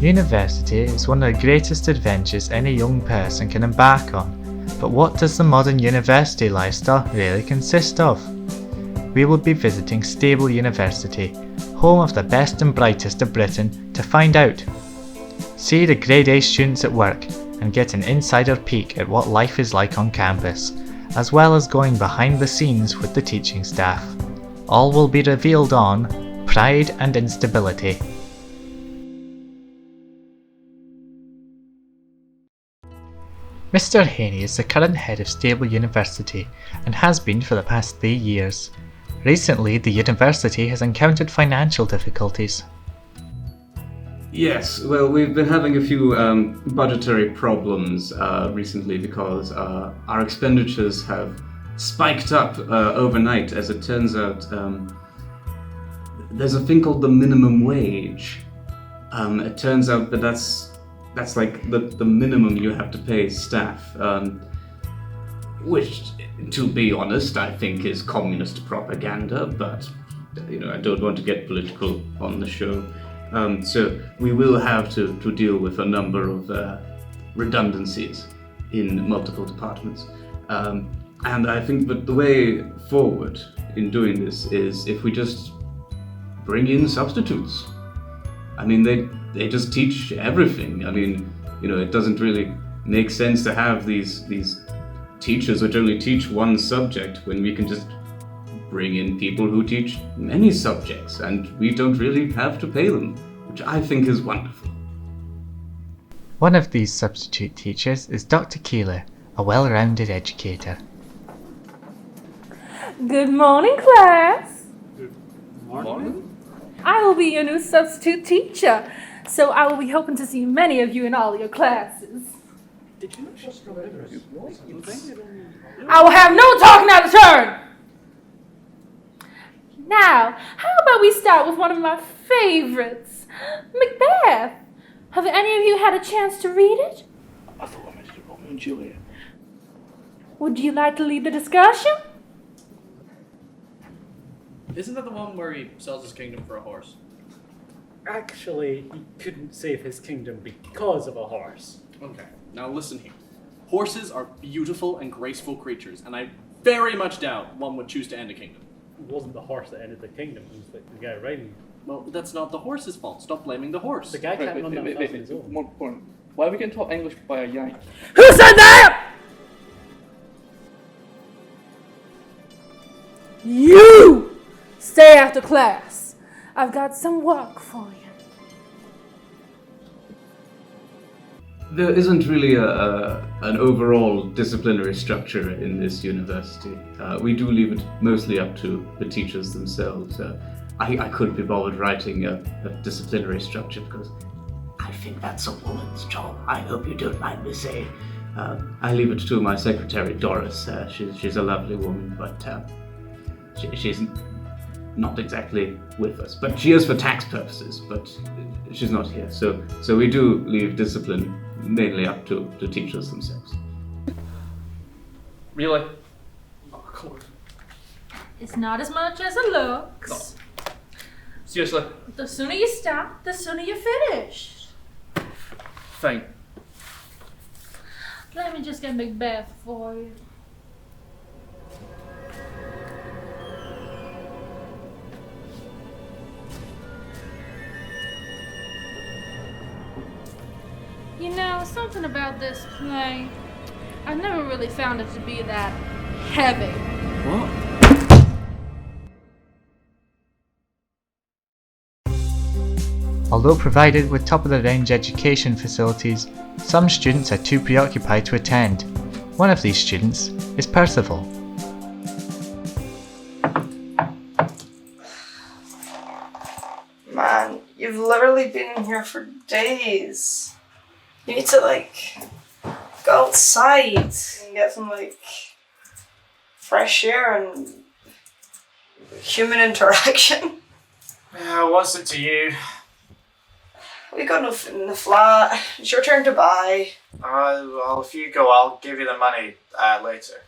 University is one of the greatest adventures any young person can embark on, but what does the modern university lifestyle really consist of? We will be visiting Stable University, home of the best and brightest of Britain, to find out. See the grade A students at work and get an insider peek at what life is like on campus, as well as going behind the scenes with the teaching staff. All will be revealed on Pride and Instability. Mr. Haney is the current head of Stable University and has been for the past 3 years. Recently, the university has encountered financial difficulties. Yes, well, we've been having a few budgetary problems recently because our expenditures have spiked up overnight. As it turns out, there's a thing called the minimum wage. It turns out that that's like the minimum you have to pay staff, which, to be honest, I think is communist propaganda, but I don't want to get political on the show. So we will have to deal with a number of redundancies in multiple departments. And I think that the way forward in doing this is if we just bring in substitutes. I mean, they just teach everything. I mean, it doesn't really make sense to have these teachers which only teach one subject when we can just bring in people who teach many subjects and we don't really have to pay them, which I think is wonderful. One of these substitute teachers is Dr. Keeler, a well-rounded educator. Good morning, class. Good morning. I will be your new substitute teacher, so I will be hoping to see many of you in all your classes. I will have no talking out of turn! Now, how about we start with one of my favorites, Macbeth? Have any of you had a chance to read it? I thought I mentioned Romeo and Juliet. Would you like to lead the discussion? Isn't that the one where he sells his kingdom for a horse? Actually, he couldn't save his kingdom because of a horse. Okay, now listen here. Horses are beautiful and graceful creatures, and I very much doubt one would choose to end a kingdom. It wasn't the horse that ended the kingdom, it was the guy riding. Well, that's not the horse's fault. Stop blaming the horse. The guy can't run that fast on his own. One point. Why are we getting taught English by a Yank? Who said that? You! Stay after class. I've got some work for you. There isn't really an overall disciplinary structure in this university. We do leave it mostly up to the teachers themselves. I couldn't be bothered writing a disciplinary structure because I think that's a woman's job. I hope you don't mind me saying. I leave it to my secretary, Doris. She's a lovely woman, but she's not exactly with us. But she is for tax purposes, but she's not here. So we do leave discipline mainly up to teachers themselves. Really? Oh, come on. It's not as much as it looks. No. Seriously? The sooner you stop, the sooner you finish. Fine. Let me just get Macbeth for you. You know, something about this play, I've never really found it to be that heavy. What? Although provided with top-of-the-range education facilities, some students are too preoccupied to attend. One of these students is Percival. Man, you've literally been in here for days. You need to, go outside and get some, fresh air and human interaction. Yeah, what's it to you? We got nothing in the flat. It's your turn to buy. Well, if you go, I'll give you the money later.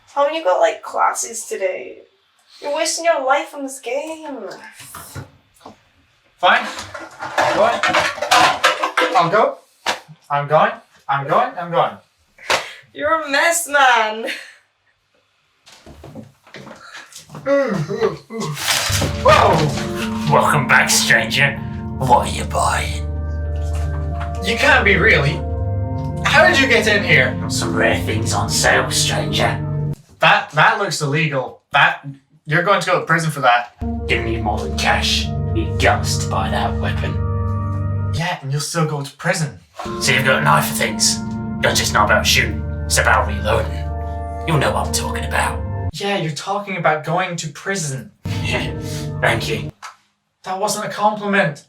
How you got, classes today? You're wasting your life on this game. Fine. Going. I'll go. I'm going. I'm going. I'm going. You're a mess, man. Whoa! Welcome back, stranger. What are you buying? You can't be really. How did you get in here? Some rare things on sale, stranger. That looks illegal. You're going to go to prison for that. Give me more than cash. Need guns to buy that weapon. Yeah, and you'll still go to prison. So you've got an eye for things. You're just not about shooting. It's about reloading. You'll know what I'm talking about. Yeah, you're talking about going to prison. Thank you. That wasn't a compliment.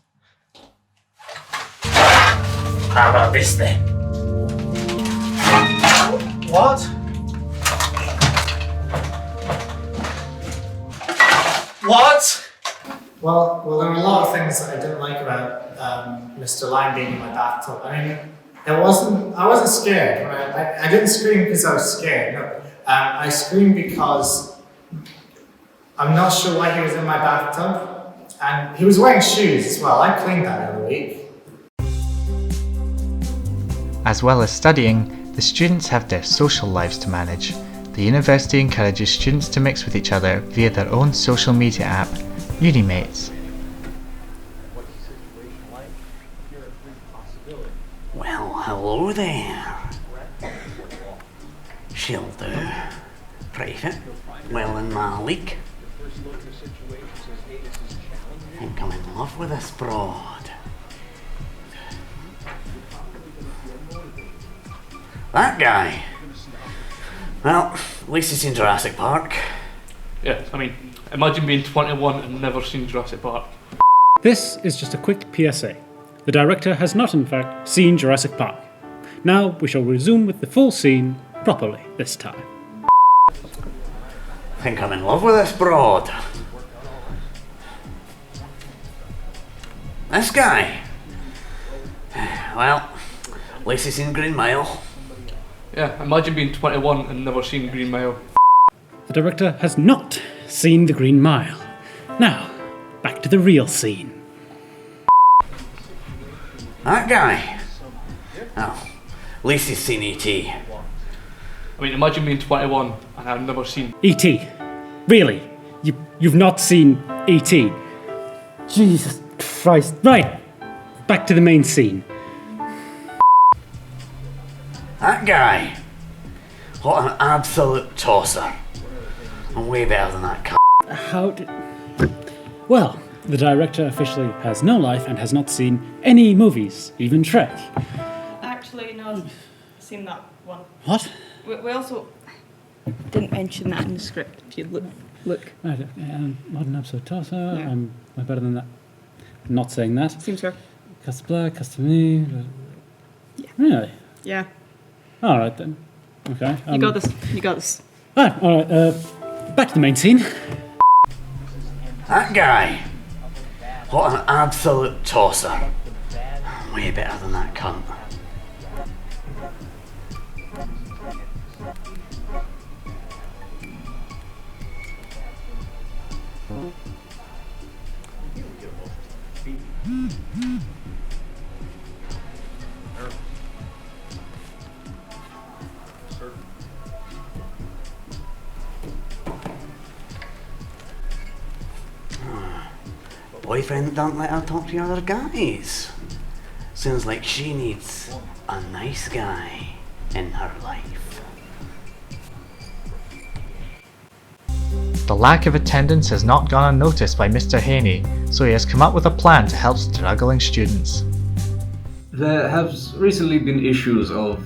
How about this then? What? What? Well, there were a lot of things that I didn't like about Mr. Lime being in my bathtub. I mean, I wasn't scared. I didn't scream because I was scared. No, I screamed because I'm not sure why he was in my bathtub, and he was wearing shoes as well. I cleaned that the other week. As well as studying, the students have their social lives to manage. The university encourages students to mix with each other via their own social media app, Unimates. Well, hello there. She'll do. Private, well in my league. Think I'm in love with this broad. That guy. Well, at least he's seen Jurassic Park. Yeah, I mean, imagine being 21 and never seen Jurassic Park. This is just a quick PSA. The director has not, in fact, seen Jurassic Park. Now we shall resume with the full scene properly this time. Think I'm in love with this broad. This guy. Well, at least he's seen Green Mile. Yeah, imagine being 21 and never seen Green Mile. The director has not seen the Green Mile. Now, back to the real scene. That guy. Oh, at least he's seen E.T. I mean, imagine being 21 and I've never seen... E.T. Really? You've not seen E.T. Jesus Christ. Right, back to the main scene. That guy. What an absolute tosser. I'm way better than that cunt. How did... Well, the director officially has no life and has not seen any movies, even Shrek. Actually, no, I've seen that one. What? We also didn't mention that in the script. If you look. Right, modern absolute tosser. Yeah. I'm way better than that. Not saying that. Seems fair. Custom black, custom me. Yeah. Really? Yeah. All right then. Okay. You got this. You got this. All right. Back to the main scene. That guy. What an absolute tosser. I'm way better than that cunt. Boyfriend that don't let her talk to other guys. Sounds like she needs a nice guy in her life. The lack of attendance has not gone unnoticed by Mr. Haney, so he has come up with a plan to help struggling students. There have recently been issues of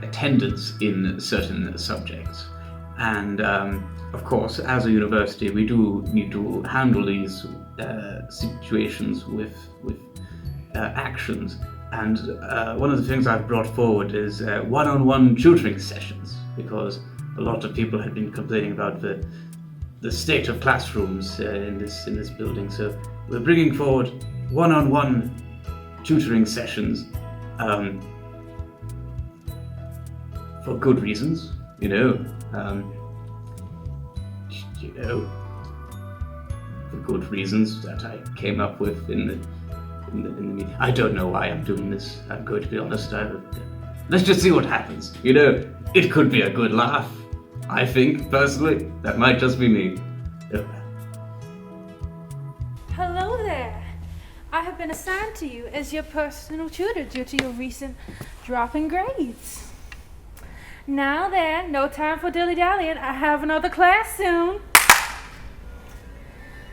attendance in certain subjects, and of course, as a university, we do need to handle these situations with actions. And one of the things I've brought forward is one-on-one tutoring sessions, because a lot of people have been complaining about the state of classrooms in this building. So we're bringing forward one-on-one tutoring sessions for good reasons, for good reasons that I came up with in in the meeting. I don't know why I'm doing this. I'm going to be honest. Let's just see what happens. You know, it could be a good laugh. I think, personally, that might just be me. Hello there. I have been assigned to you as your personal tutor due to your recent drop in grades. Now then, no time for dilly-dallying. I have another class soon.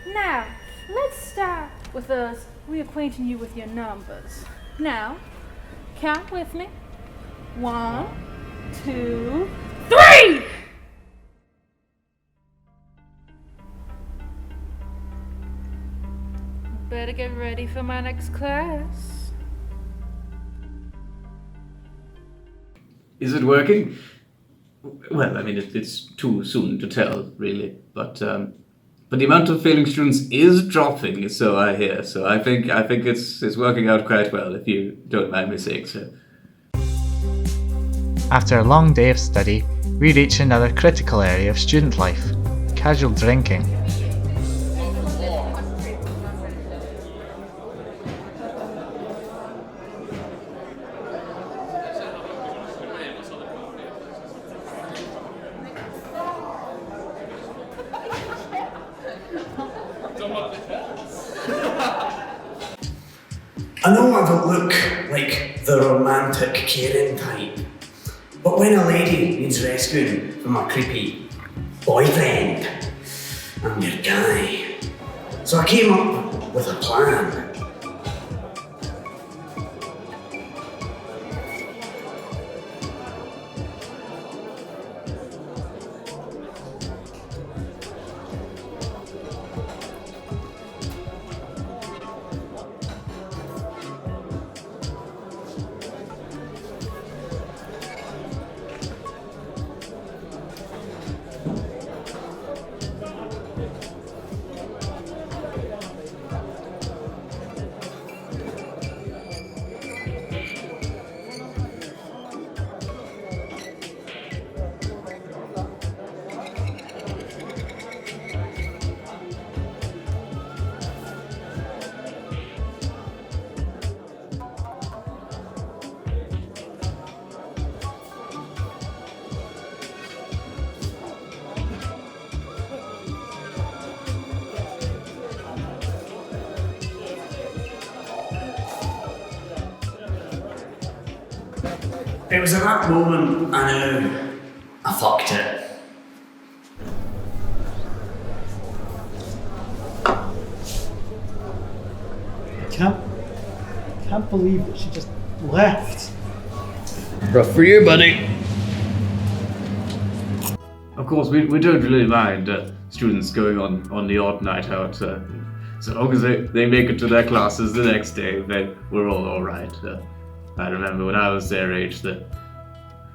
Now, let's start with us reacquainting you with your numbers. Now, count with me. 1, 2, 3! Better get ready for my next class. Is it working? Well, I mean, it's too soon to tell, really. But the amount of failing students is dropping, so I hear. So I think it's working out quite well, if you don't mind me saying so. After a long day of study, we reach another critical area of student life: casual drinking. I know I don't look like the romantic, caring type, but when a lady needs rescuing from a creepy boyfriend, I'm your guy. So I came up with a plan. It was at that moment I knew I fucked it. Can't believe that she just left. Rough for you, buddy. Of course, we don't really mind students going on the odd night out. So long as they make it to their classes the next day, then we're all right. I remember when I was their age, the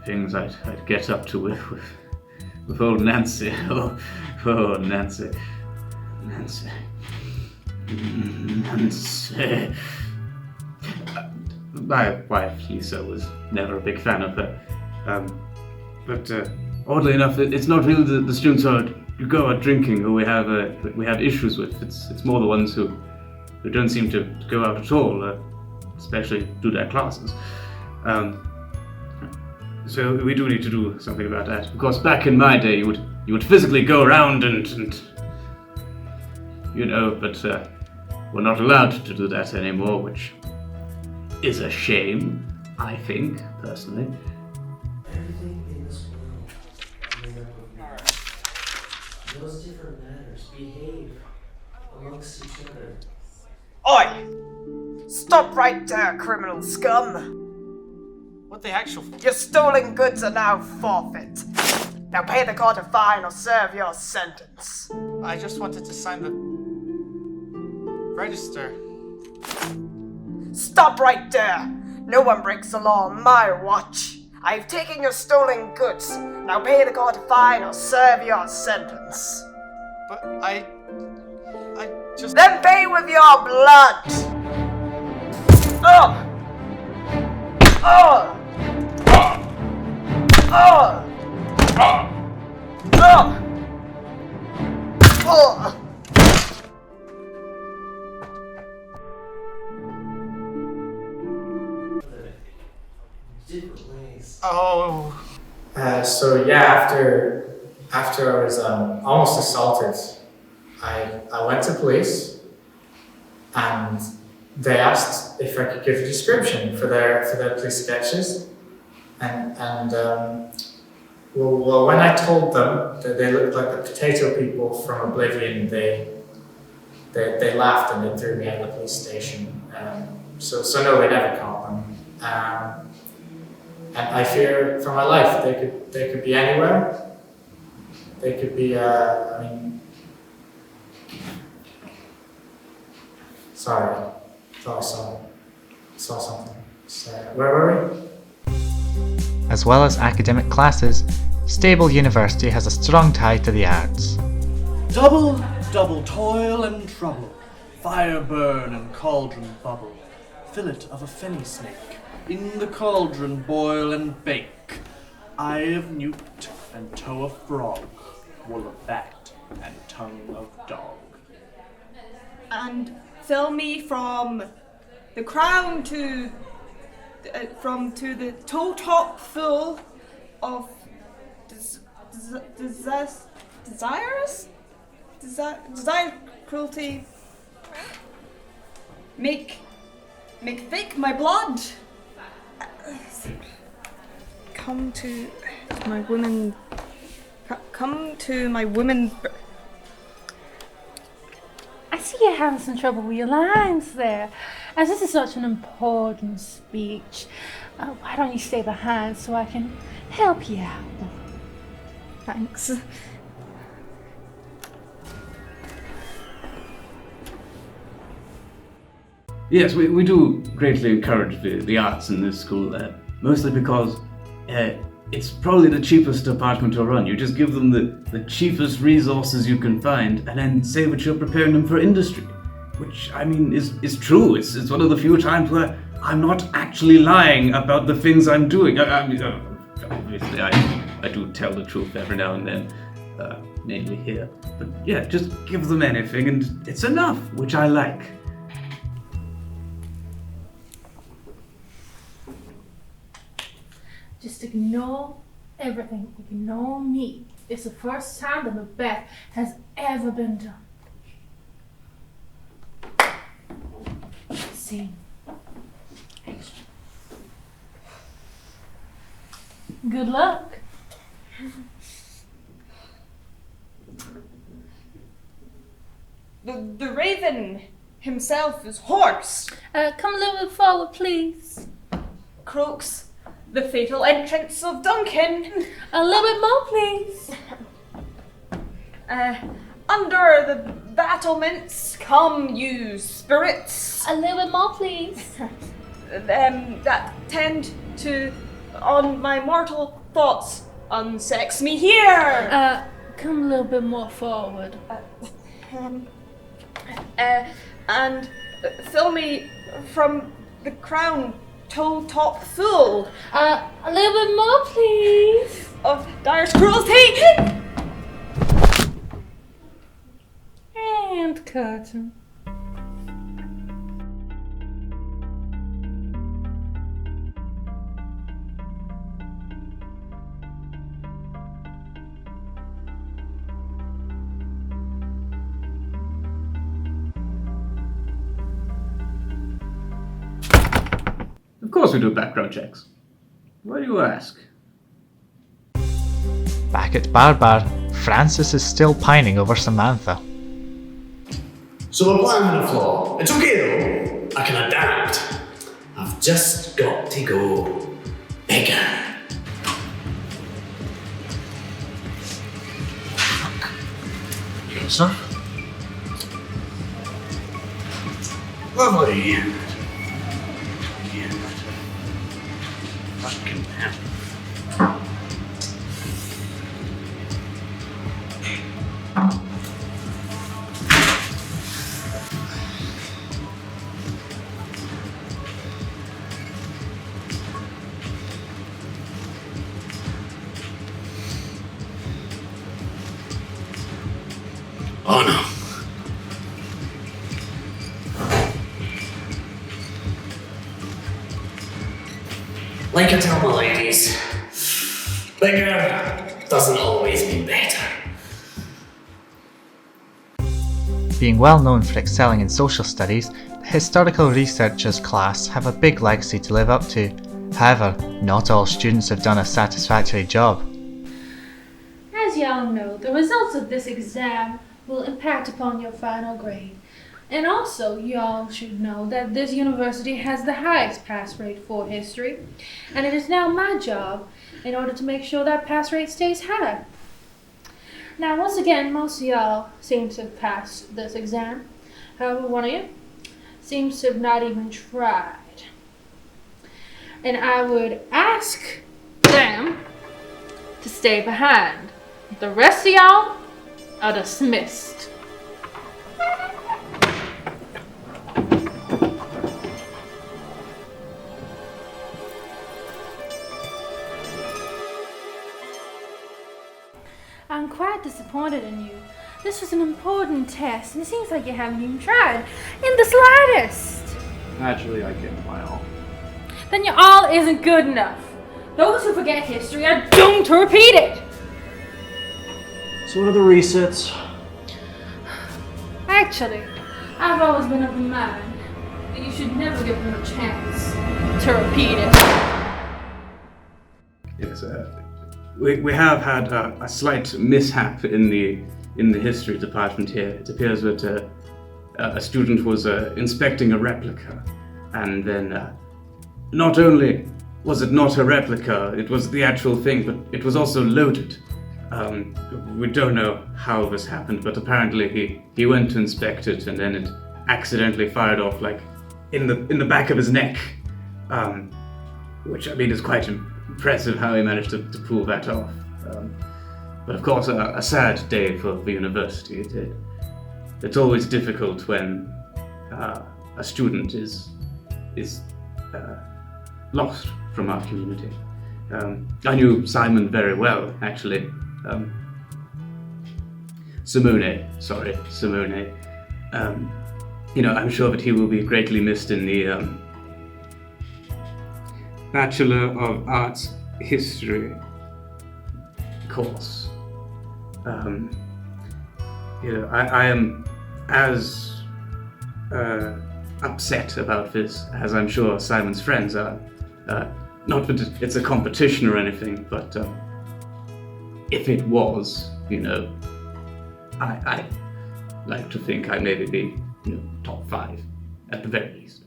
things I'd get up to with old Nancy. Oh, Nancy. My wife Lisa was never a big fan of her. But oddly enough, it's not really the students who go out drinking who we have issues with. It's more the ones who don't seem to go out at all. Especially do their classes. So we do need to do something about that. Of course, back in my day, you would physically go around and you know, but we're not allowed to do that anymore, which is a shame, I think, personally. Everything in this world is made up of those different matters behave amongst each other. Oi! Stop right there, criminal scum! What the actual... Your stolen goods are now forfeit. Now pay the court a fine or serve your sentence. I just wanted to sign the... register. Stop right there! No one breaks the law on my watch. I've taken your stolen goods. Now pay the court a fine or serve your sentence. But I just... Then pay with your blood! Oh! Oh! Oh! Oh! Oh! Oh. So yeah, after I was almost assaulted, I went to police, and they asked if I could give a description for their police sketches, and well, when I told them that they looked like the potato people from Oblivion, they laughed and they threw me out of the police station. So no, they never caught them. And I fear for my life. They could be anywhere. They could be. Sorry, thought I saw something. So, where were we? As well as academic classes, Stable University has a strong tie to the arts. Double toil and trouble, fire burn and cauldron bubble, fillet of a fenny snake, in the cauldron boil and bake, eye of newt and toe of frog, wool of bat and tongue of dog. And fill me from the crown to the toe top full of desire, cruelty. Make thick my blood. Come to my women. Come to my women. I see you're having some trouble with your lines there. As this is such an important speech, why don't you stay behind so I can help you out? Thanks. Yes, we do greatly encourage the arts in this school, mostly because it's probably the cheapest department to run. You just give them the cheapest resources you can find and then say that you're preparing them for industry, which, I mean, is true. It's one of the few times where I'm not actually lying about the things I'm doing. Obviously, I do tell the truth every now and then, mainly here. But yeah, just give them anything and it's enough, which I like. Just ignore everything. Ignore me. It's the first time that Macbeth has ever been done. Scene. Action. Good luck. The raven himself is hoarse. Come a little bit forward, please. Croaks the fatal entrance of Duncan. A little bit more, please. Under the battlements come you spirits. A little bit more, please. That tend to, on my mortal thoughts, unsex me here. Come a little bit more forward. And fill me from the crown toe top full. A little bit more, please. Of dire cruelty. And curtain. Of course we do background checks. Why do you ask? Back at Barbar, Francis is still pining over Samantha. So a plan and a flaw. It's okay though. I can adapt. I've just got to go bigger. Yes, sir. Lovely. Fucking hell. Oh no. Like I tell my ladies, Bigger doesn't always mean better. Being well known for excelling in social studies, the historical researchers class have a big legacy to live up to. However, not all students have done a satisfactory job. As y'all know, the results of this exam will impact upon your final grade. And also, y'all should know that this university has the highest pass rate for history, and it is now my job in order to make sure that pass rate stays high. Now, once again, most of y'all seem to have passed this exam. However, one of you seems to have not even tried. And I would ask them to stay behind. The rest of y'all are dismissed. I'm quite disappointed in you. This was an important test, and it seems like you haven't even tried in the slightest. Naturally, I get my all. Then your all isn't good enough. Those who forget history are doomed to repeat it. So what are the resets? Actually, I've always been of the mind that you should never give them a chance to repeat it. Yes, we have had a slight mishap in the history department here. It appears that a student was inspecting a replica, and then not only was it not a replica, it was the actual thing, but it was also loaded. We don't know how this happened, but apparently he went to inspect it, and then it accidentally fired off like in the back of his neck, which I mean is quite impressive how he managed to pull that off. But of course, a sad day for the university. It's always difficult when a student is lost from our community. I knew Simon very well, actually. Simone. I'm sure that he will be greatly missed in the Bachelor of Arts History course. I am as upset about this as I'm sure Simon's friends are. Not that it's a competition or anything, but if it was, I like to think I maybe be, top 5 at the very least.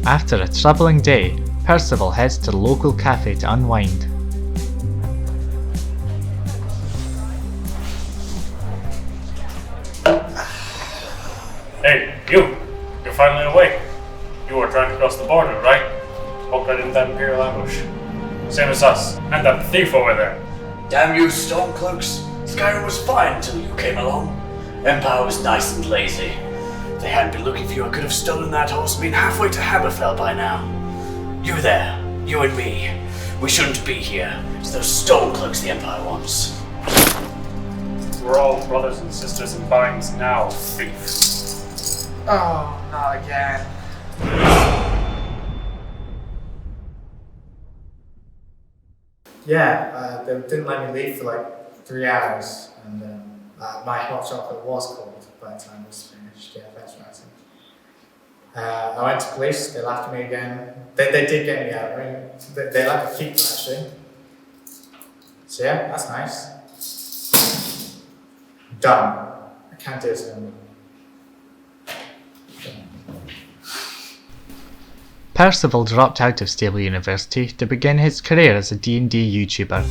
After a troubling day, Percival heads to the local cafe to unwind. Hey, you! You're finally awake. You were trying to cross the border, right? Hope I didn't that Imperial ambush. Same as us, and that thief over there. Damn you, Stormcloaks. Skyrim was fine until you came along. Empire was nice and lazy. If they hadn't been looking for you, I could have stolen that horse and been halfway to Hammerfell by now. You there, you and me. We shouldn't be here. It's those Stormcloaks the Empire wants. We're all brothers and sisters in binds now, thief. Oh, not again. Yeah, they didn't let me leave for like 3 hours, and my hot chocolate was cold by the time it was finished. Yeah, that's right. I went to police, they laughed at me again. They did get me out. I mean, they let me keep them actually. So yeah, that's nice. Done. I can't do this anymore. Percival dropped out of Stable University to begin his career as a D&D YouTuber.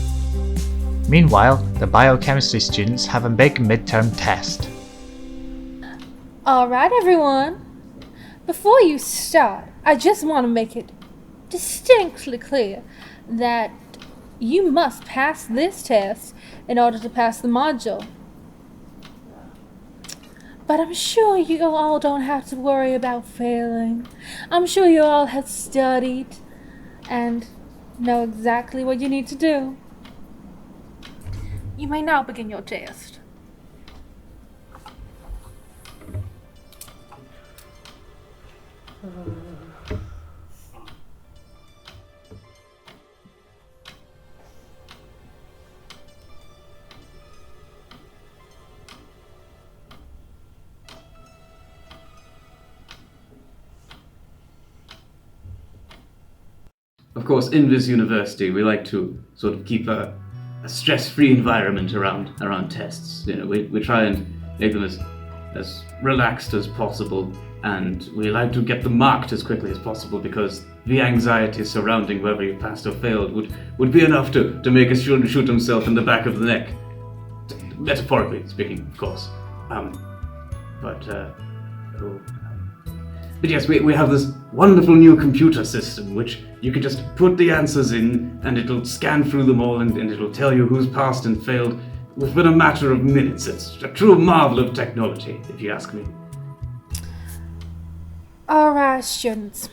Meanwhile, the biochemistry students have a big midterm test. Alright, everyone. Before you start, I just want to make it distinctly clear that you must pass this test in order to pass the module. But I'm sure you all don't have to worry about failing. I'm sure you all have studied and know exactly what you need to do. You may now begin your test. of course, in this university, we like to sort of keep a stress-free environment around tests. You know, we try and make them as relaxed as possible, and we like to get them marked as quickly as possible because the anxiety surrounding whether you passed or failed would be enough to make a student shoot himself in the back of the neck. Metaphorically speaking, of course. But yes, we have this wonderful new computer system which you can just put the answers in and it'll scan through them all and it'll tell you who's passed and failed within a matter of minutes. It's a true marvel of technology, if you ask me. Alright, students.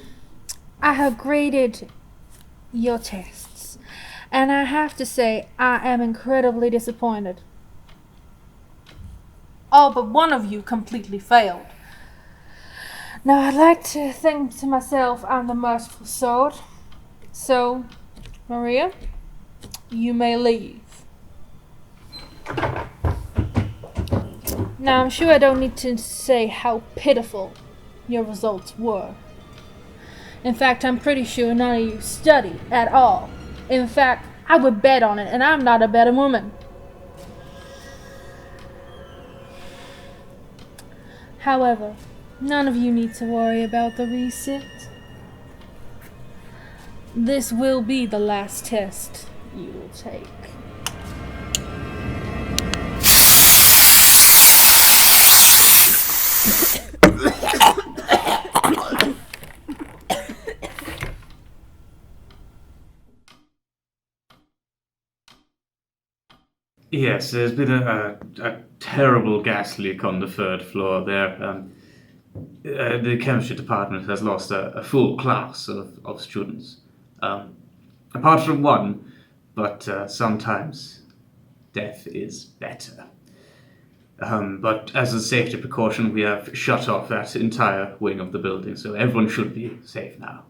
I have graded your tests, and I have to say I am incredibly disappointed. All but one of you completely failed. Now I'd like to think to myself I'm the merciful sort. So, Maria, you may leave. Now I'm sure I don't need to say how pitiful your results were. In fact, I'm pretty sure none of you studied at all. In fact, I would bet on it, and I'm not a betting woman. However, none of you need to worry about the resit. This will be the last test you will take. Yes, there's been a terrible gas leak on the 3rd floor there. The chemistry department has lost a full class of students. Apart from one, but sometimes death is better. But as a safety precaution, we have shut off that entire wing of the building, so everyone should be safe now.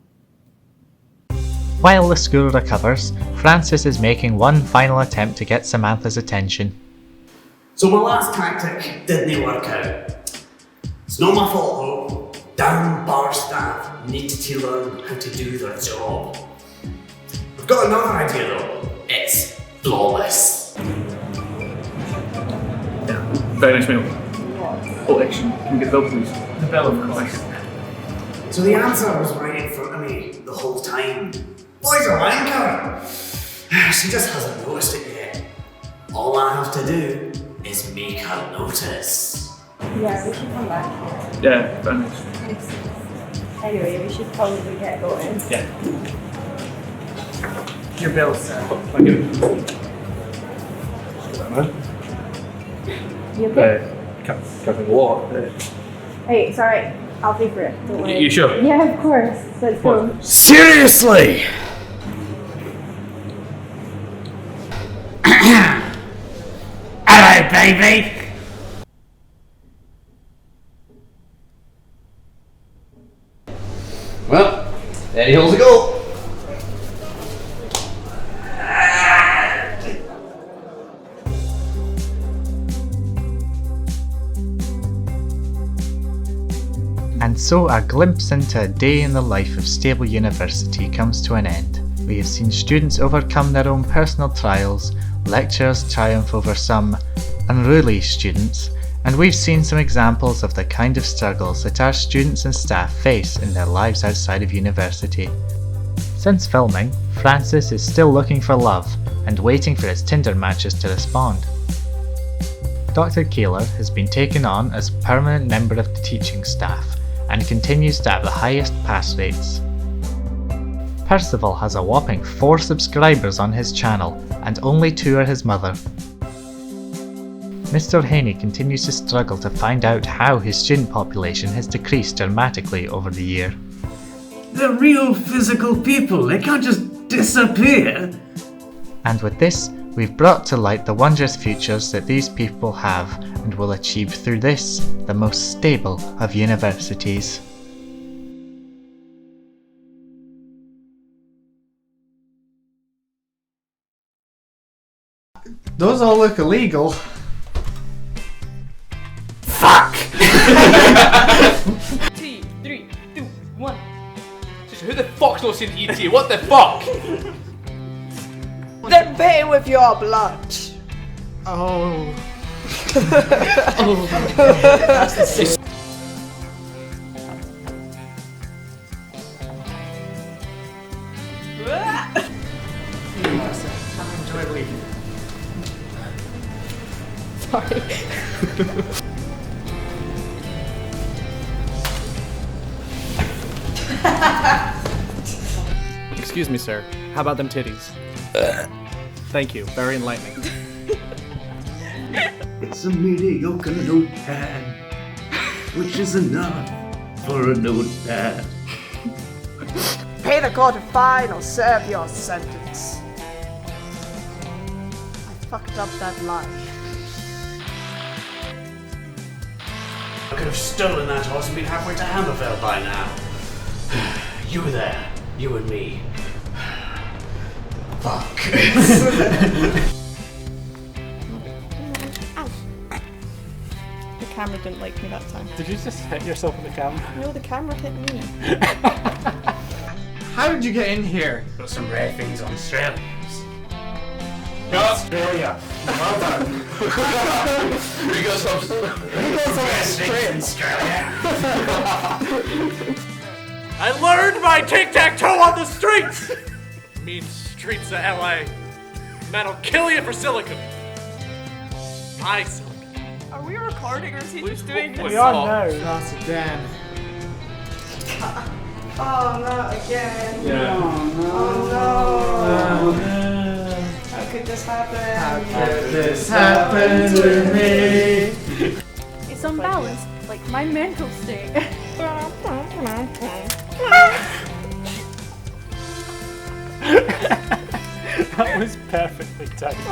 While the school recovers, Francis is making one final attempt to get Samantha's attention. So my last tactic didn't work out. It's not my fault though. Damn bar staff need to learn how to do their job. I've got another idea though. It's flawless. Yeah, very nice meal. Collection. Can we get the bill, please? The bill, of course. So the answer was right in front of me the whole time. Boy's a wanker! She just hasn't noticed it yet. All I have to do is make her notice. Yeah, we should come back. Yeah, very nice. Anyway, we should probably get going. Yeah. Your bill, sir. Thank you. You okay? Can't think of what. Hey, it's alright. I'll pay for it. Don't worry. You sure? Yeah, of course. Let's go. Seriously! Hello, baby! Well, there you go. And so a glimpse into a day in the life of Stable University comes to an end. We have seen students overcome their own personal trials, lecturers triumph over some unruly students, and we've seen some examples of the kind of struggles that our students and staff face in their lives outside of university. Since filming, Francis is still looking for love and waiting for his Tinder matches to respond. Dr. Keeler has been taken on as permanent member of the teaching staff and continues to have the highest pass rates. Percival has a whopping 4 subscribers on his channel, and only 2 are his mother. Mr. Haney continues to struggle to find out how his student population has decreased dramatically over the year. They're real physical people, they can't just disappear. And with this, we've brought to light the wondrous futures that these people have and will achieve through this, the most stable of universities. Those all look illegal. Fuck! 2, 3, 2, 1. Who the fuck's not seen E.T.? What the fuck? Then pay with your blood. Oh. Sorry. Excuse me, sir. How about them titties? Thank you. Very enlightening. It's a mediocre notepad, which is enough for a notepad. Pay the court a fine or serve your sentence. I fucked up that line. I could have stolen that horse and been halfway to Hammerfell by now. You were there. You and me. Fuck. The camera didn't like me that time. Did you just hit yourself with the camera? No, the camera hit me. How did you get in here? Got some rare things on Australians. Australia. Well done. We got some Australia. I learned my tic-tac-toe on the streets! Mean streets of LA. Man, I'll kill you for silicon. My silicon. Are we recording or is he just doing this? We are now. That's again. Oh, not again. Yeah. Oh no. How could this happen? How could this happen to me? It's unbalanced, like my mental state. That was perfectly timed.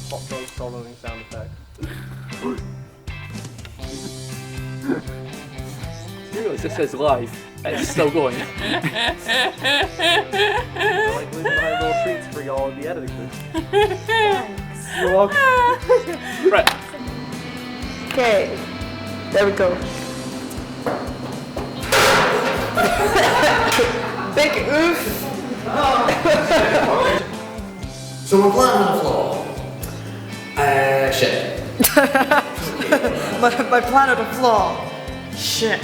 Hot dog following sound effect. You realize this says live, and it's still going. I like leaving behind little treats for y'all in the editing booth. You're welcome. Right. Okay, there we go. Big oof. So we're playing on the floor. Shit. my plan of the flaw. Shit.